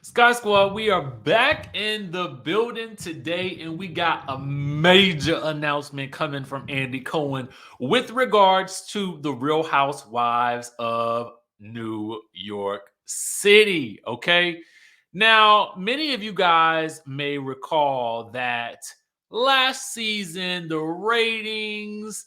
Sky Squad, we are back in the building today, and we got a major announcement coming from Andy Cohen with regards to the Real Housewives of New York City. Okay. Now, many of you guys may recall that last season the ratings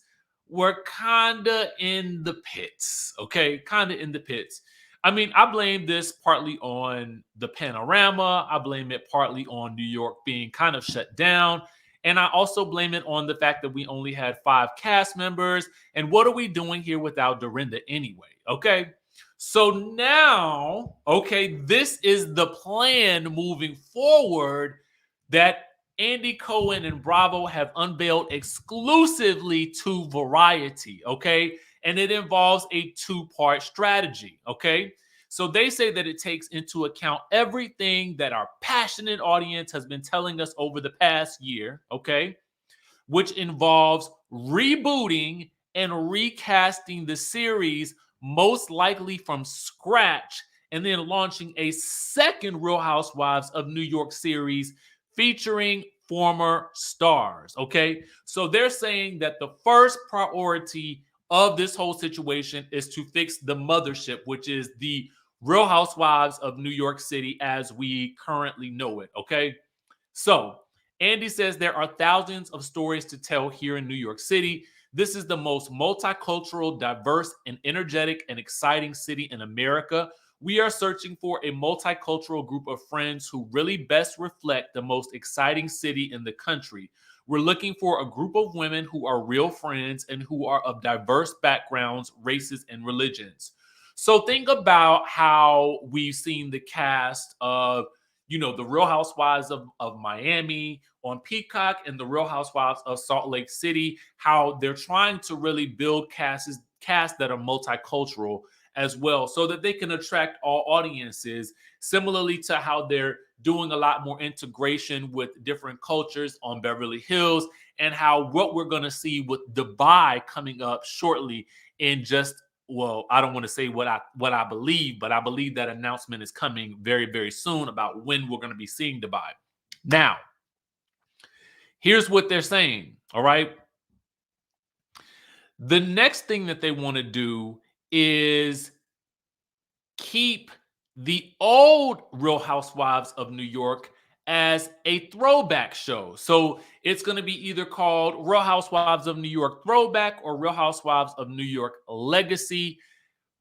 were kind of in the pits. Okay. Kind of in the pits. I mean, I blame this partly on the panorama. I blame it partly on New York being kind of shut down. And I also blame it on the fact that we only had five cast members. And what are we doing here without Dorinda anyway? Okay. So now, okay, this is the plan moving forward that Andy Cohen and Bravo have unveiled exclusively to Variety. Okay. And it involves a two-part strategy. Okay. So they say that it takes into account everything that our passionate audience has been telling us over the past year, okay, which involves rebooting and recasting the series, most likely from scratch, and then launching a second Real Housewives of New York series featuring former stars. Okay. So they're saying that the first priority of this whole situation is to fix the mothership, which is the Real Housewives of New York City as we currently know it. Okay. So Andy says there are thousands of stories to tell here in New York City. This is the most multicultural, diverse, and energetic and exciting city in America. We are searching for a multicultural group of friends who really best reflect the most exciting city in the country. We're looking for a group of women who are real friends and who are of diverse backgrounds, races, and religions. So think about how we've seen the cast of the Real Housewives of Miami on Peacock and the Real Housewives of Salt Lake City, how they're trying to really build casts that are multicultural as well so that they can attract all audiences, similarly to how they're doing a lot more integration with different cultures on Beverly Hills, and how what we're going to see with Dubai coming up shortly in just, well, I don't want to say what I believe, but I believe that announcement is coming very, very soon about when we're going to be seeing Dubai. Now, here's what they're saying. All right. The next thing that they want to do is keep the old Real Housewives of New York as a throwback show. So it's going to be either called Real Housewives of New York Throwback or Real Housewives of New York Legacy.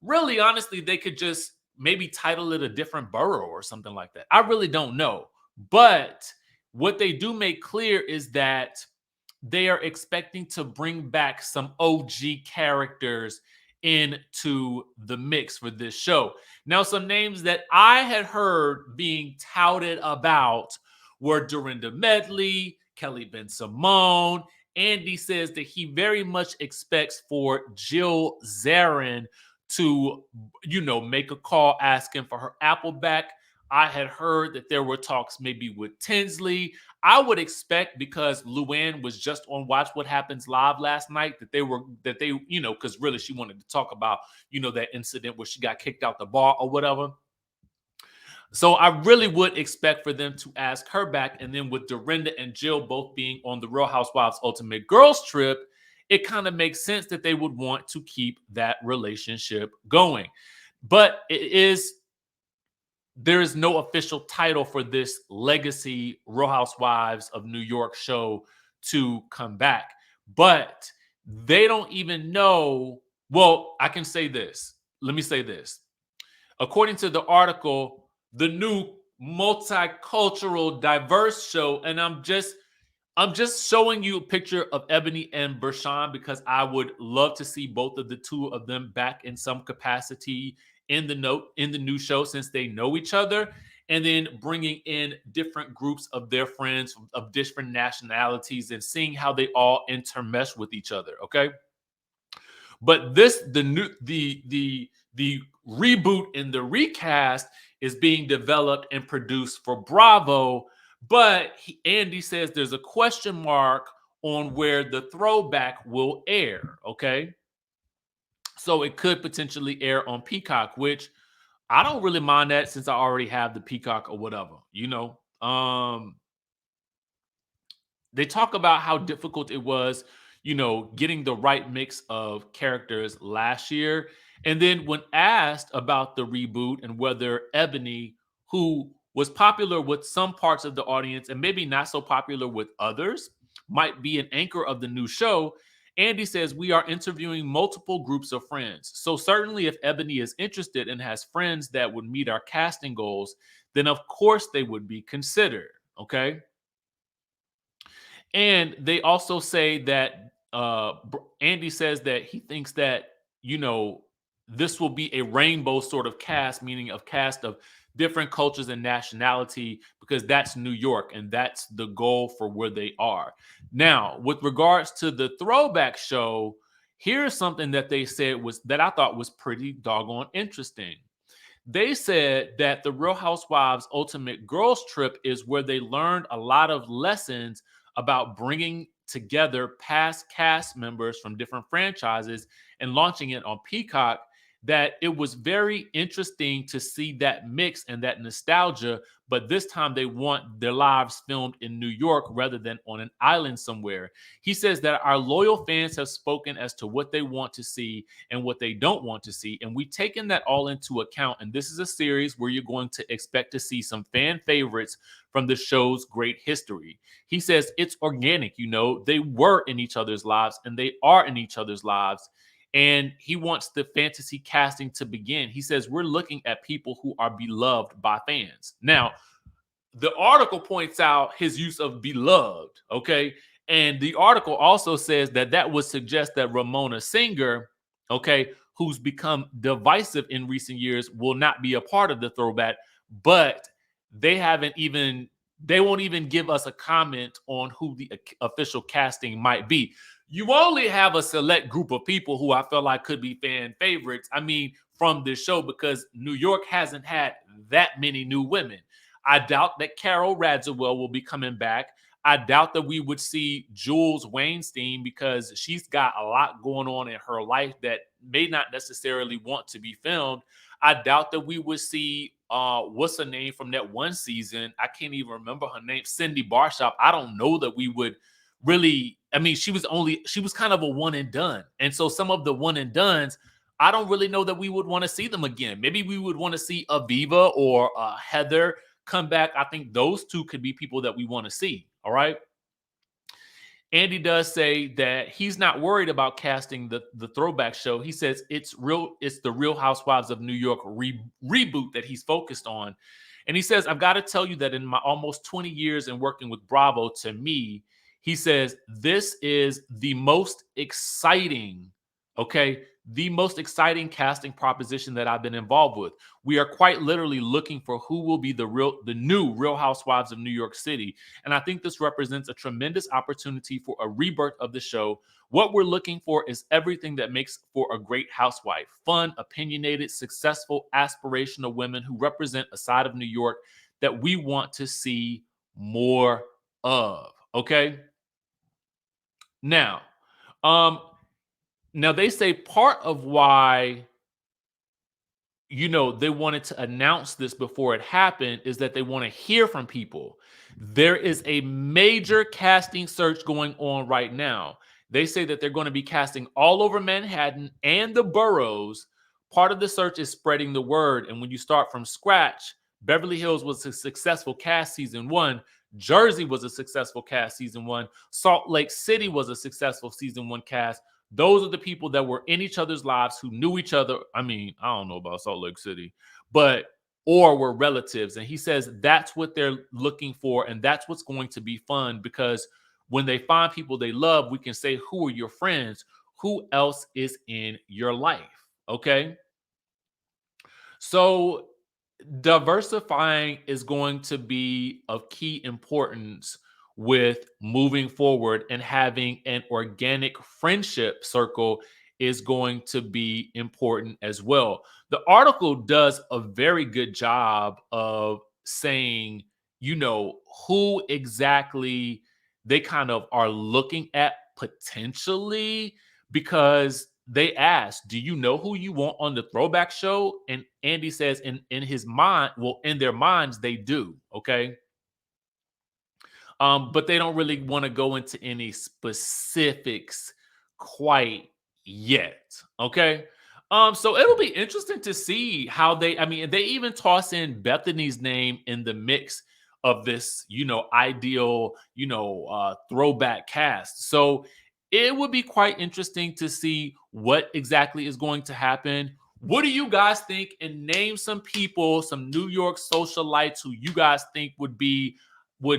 Really, honestly, they could just maybe title it a different borough or something like that. I really don't know. But what they do make clear is that they are expecting to bring back some OG characters into the mix for this show. Now, some names that I had heard being touted about were Dorinda Medley, Kelly Ben Simone. Andy says that he very much expects for Jill Zarin to, make a call asking for her Apple back. I had heard that there were talks maybe with Tinsley. I would expect, because Luann was just on Watch What Happens Live last night, because really she wanted to talk about, that incident where she got kicked out the bar or whatever. So I really would expect for them to ask her back. And then with Dorinda and Jill both being on the Real Housewives Ultimate Girls Trip, it kind of makes sense that they would want to keep that relationship going. But there is no official title for this legacy Real Housewives of New York show to come back. But they don't even know. Well, I can say this. Let me say this. According to the article, the new multicultural diverse show, and I'm just showing you a picture of Ebony and Bershawn because I would love to see both of the two of them back in some capacity in the new show, since they know each other, and then bringing in different groups of their friends of different nationalities and seeing how they all intermesh with each other. Okay, but the reboot and the recast is being developed and produced for Bravo. But Andy says there's a question mark on where the throwback will air. Okay. So it could potentially air on Peacock, which I don't really mind that since I already have the Peacock or whatever, you know. They talk about how difficult it was, getting the right mix of characters last year. And then when asked about the reboot and whether Ebony, who was popular with some parts of the audience and maybe not so popular with others, might be an anchor of the new show, Andy says we are interviewing multiple groups of friends. So certainly if Ebony is interested and has friends that would meet our casting goals, then of course they would be considered. Okay. And they also say that Andy says that he thinks that, you know, this will be a rainbow sort of cast, meaning of cast of different cultures and nationality, because that's New York and that's the goal for where they are. Now, with regards to the throwback show, here's something that they said was that I thought was pretty doggone interesting. They said that the Real Housewives Ultimate Girls Trip is where they learned a lot of lessons about bringing together past cast members from different franchises and launching it on Peacock. That it was very interesting to see that mix and that nostalgia, but this time they want their lives filmed in New York rather than on an island somewhere. He says that our loyal fans have spoken as to what they want to see and what they don't want to see. And we've taken that all into account. And this is a series where you're going to expect to see some fan favorites from the show's great history. He says it's organic, they were in each other's lives and they are in each other's lives. And he wants the fantasy casting to begin. He says we're looking at people who are beloved by fans. Now, the article points out his use of beloved, okay? And the article also says that that would suggest that Ramona Singer, okay, who's become divisive in recent years, will not be a part of the throwback, but they haven't even they won't even give us a comment on who the official casting might be. You only have a select group of people who I feel like could be fan favorites. I mean, from this show, because New York hasn't had that many new women. I doubt that Carol Radziwill will be coming back. I doubt that we would see Jules Weinstein because she's got a lot going on in her life that may not necessarily want to be filmed. I doubt that we would see what's her name from that one season. I can't even remember her name, Cindy Barshop. I don't know that we would really. I mean, she was kind of a one and done. And so some of the one and dones, I don't really know that we would want to see them again. Maybe we would want to see Aviva or Heather come back. I think those two could be people that we want to see. All right. Andy does say that he's not worried about casting the throwback show. He says it's the Real Housewives of New York reboot that he's focused on. And he says, I've got to tell you that in my almost 20 years in working with Bravo, to me, he says, this is the most exciting, okay, the most exciting casting proposition that I've been involved with. We are quite literally looking for who will be the new Real Housewives of New York City. And I think this represents a tremendous opportunity for a rebirth of the show. What we're looking for is everything that makes for a great housewife: fun, opinionated, successful, aspirational women who represent a side of New York that we want to see more of. Okay. Now, um, now they say part of why they wanted to announce this before it happened is that they want to hear from people. There is a major casting search going on right now. They say that they're going to be casting all over Manhattan and the boroughs. Part of the search is spreading the word. And when you start from scratch, Beverly Hills was a successful cast season one. Jersey was a successful cast season one. Salt Lake City was a successful season one cast. Those are the people that were in each other's lives, who knew each other. I mean, I don't know about Salt Lake City, but or were relatives. And he says that's what they're looking for. And that's what's going to be fun, because when they find people they love, we can say, who are your friends? Who else is in your life? Okay. So diversifying is going to be of key importance with moving forward, and having an organic friendship circle is going to be important as well. The article does a very good job of saying, who exactly they kind of are looking at potentially, because they ask, "Do you know who you want on the throwback show?" And Andy says, in his mind, well, in their minds, they do. Okay. But they don't really want to go into any specifics quite yet. Okay. So it'll be interesting to see how I mean, they even toss in Bethany's name in the mix of this, ideal, throwback cast. So it would be quite interesting to see what exactly is going to happen. What do you guys think? And name some people, some New York socialites who you guys think would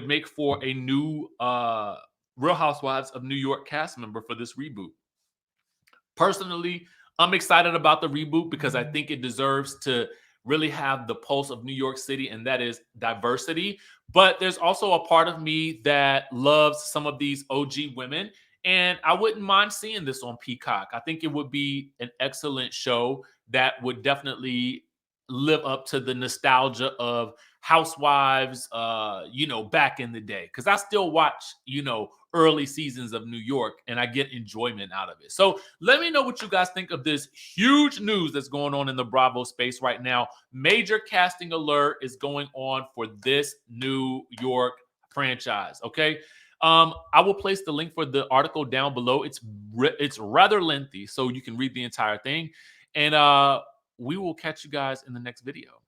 make for a new Real Housewives of New York cast member for this reboot. Personally, I'm excited about the reboot because I think it deserves to really have the pulse of New York City, and that is diversity. But there's also a part of me that loves some of these OG women, and I wouldn't mind seeing this on Peacock. I think it would be an excellent show that would definitely live up to the nostalgia of Housewives, back in the day. Because I still watch, early seasons of New York, and I get enjoyment out of it. So let me know what you guys think of this huge news that's going on in the Bravo space right now. Major casting alert is going on for this New York franchise. Okay. I will place the link for the article down below. It's rather lengthy, so you can read the entire thing. And we will catch you guys in the next video.